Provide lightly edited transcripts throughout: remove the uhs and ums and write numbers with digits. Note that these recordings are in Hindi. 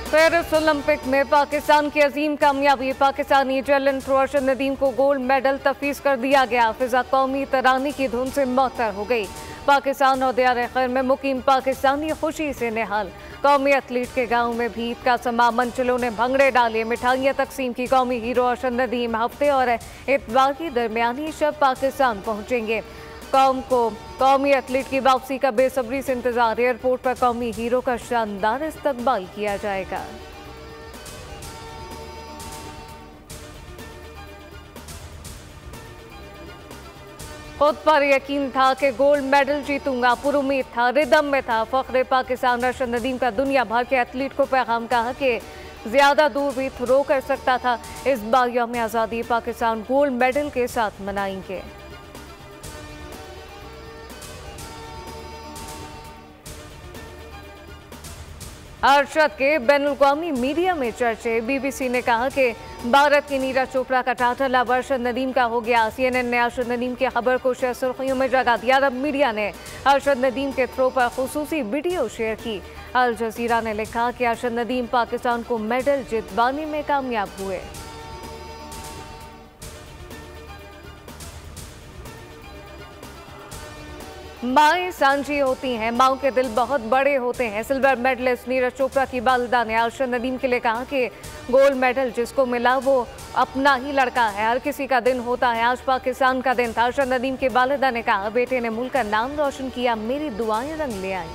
पेरिस ओलंपिक में पाकिस्तान की अजीम कामयाबी। पाकिस्तानी जैवलिन थ्रो अरशद नदीम को गोल्ड मेडल तफवीज़ कर दिया गया। फिजा कौमी तराने की धुन से मअतर हो गई। पाकिस्तान और दियार खैर में मुकीम पाकिस्तानी खुशी से निहाल। कौमी एथलीट के गांव में भी ईद का समा, मंचलों ने भंगड़े डाले, मिठाइयाँ तकसीम की। कौमी हीरो अरशद नदीम हफ्ते और इतवार की दरमियानी शब पाकिस्तान पहुँचेंगे। कौमी एथलीट की वापसी का बेसब्री से इंतजार। एयरपोर्ट पर कौमी हीरो का शानदार इस्तकबाल किया जाएगा। खुद पर यकीन था कि गोल्ड मेडल जीतूंगा, पुरुमीद था, रिदम में था। फख्रे पाकिस्तान अरशद नदीम का दुनिया भर के एथलीट को पैगाम, कहा कि ज्यादा दूर भी थ्रो कर सकता था। इस बार यौम आज़ादी पाकिस्तान गोल्ड मेडल के साथ मनाएंगे। अरशद के बैनुल-अक़वामी मीडिया में चर्चे। बीबीसी ने कहा कि भारत की नीरज चोपड़ा का टाइटल अब अरशद नदीम का हो गया। CNN ने अरशद नदीम की खबर को शेयर सुर्खियों में जगह दिया। अरब मीडिया ने अरशद नदीम के थ्रो पर खुसूसी वीडियो शेयर की। अल जजीरा ने लिखा कि अरशद नदीम पाकिस्तान को मेडल जितवाने में कामयाब हुए। माएँ सांझी होती हैं, माओ के दिल बहुत बड़े होते हैं। सिल्वर मेडलिस्ट नीरज चोपड़ा की वालिदा ने अरशद नदीम के लिए कहा कि गोल्ड मेडल जिसको मिला वो अपना ही लड़का है, हर किसी का दिन होता है। आज पाकिस्तान का दिन था। अरशद नदीम की वालिदा ने कहा, बेटे ने मुल्क का नाम रोशन किया, मेरी दुआएं रंग ले आई।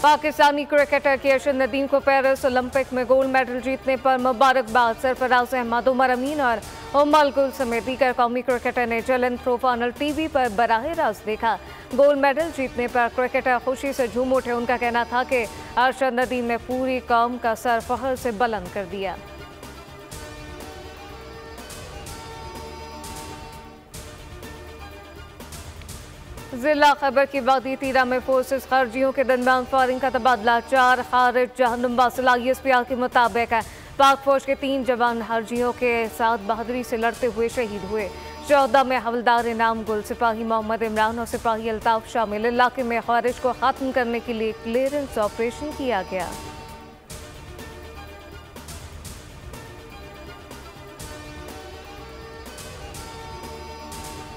पाकिस्तानी क्रिकेटर की अरशद नदीम को पेरिस ओलंपिक में गोल्ड मेडल जीतने पर मुबारकबाद। सरफराज अहमद, उमर अमीन और उम्मल गुल समेत दीगर कौमी क्रिकेटर ने जैवलिन थ्रो फाइनल टीवी पर बराह रास्त देखा। गोल्ड मेडल जीतने पर क्रिकेटर खुशी से झूम उठे। उनका कहना था कि अरशद नदीम ने पूरी कौम का सर फख्र से बुलंद कर दिया। जिला खैबर की वादी तीरा में फोर्सेस खारजियों के दरमियान फायरिंग का तबादला। 4 खारिज जहन्नुम वासिला ISPR के मुताबिक है पाक फौज के 3 जवान खारजियों के साथ बहादुरी से लड़ते हुए शहीद हुए। 14 में हवलदार इनाम गुल, सिपाही मोहम्मद इमरान और सिपाही अल्ताफ शामिल। इलाके में खारिज को खत्म करने के लिए क्लियरेंस ऑपरेशन किया गया।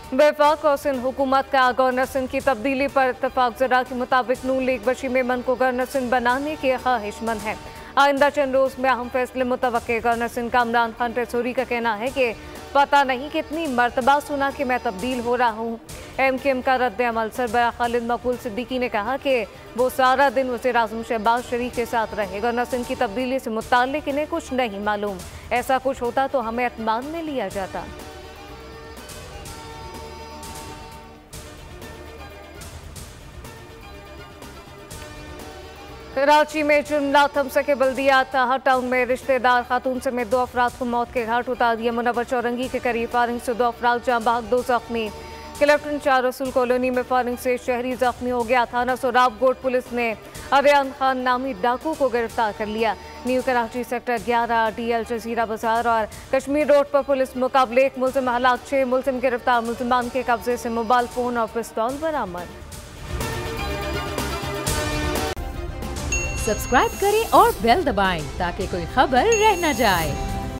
वफाक और सिंध हुकूमत का गवर्नर सिंध की तब्दीली पर इत्तफाक। ज़रा के मुताबिक नून लीग बशीर मेमन को गवर्नर सिंध बनाने की ख्वाहिशमंद है। आइंदा चंद रोज में अहम फैसले मुतवक्के। गवर्नर सिंध का इमरान खान टेसोरी का कहना है कि पता नहीं कितनी मरतबा सुना कि मैं तब्दील हो रहा हूँ। MKM का रद्द अमल। सरबराह खालिद मकबूल सिद्दीकी ने कहा कि वो सारा दिन वज़ीर आज़म शहबाज शरीफ के साथ रहे। गवर्नर सिंध की तब्दीली से मुताल्लिक इन्हें कुछ नहीं मालूम। ऐसा कुछ होता तो हमें एतमाद में लिया जाता। कराची में जुमला थम सके बल्दियात। ताहा टाउन में रिश्तेदार खातून समेत 2 अफराद को मौत के घाट उतार दिया। मुनव्वर चौरंगी के करीब फायरिंग से 2 अफराद जाँ बहक, 2 जख्मी। क्लिफ्टन शाह रसूल कॉलोनी में फायरिंग से शहरी जख्मी हो गया। थाना सोराबकोट पुलिस ने अरियान खान नामी डाकू को गिरफ्तार कर लिया। न्यू कराची सेक्टर 11 DL जजीरा बाजार और कश्मीर रोड पर पुलिस मुकाबले। 1 मुलजिम हलाक, 6 मुलजिम गिरफ्तार। मुलजिमान के कब्जे से मोबाइल फोन और पिस्तौल बरामद। सब्सक्राइब करें और बेल दबाएं ताकि कोई खबर रह न जाए।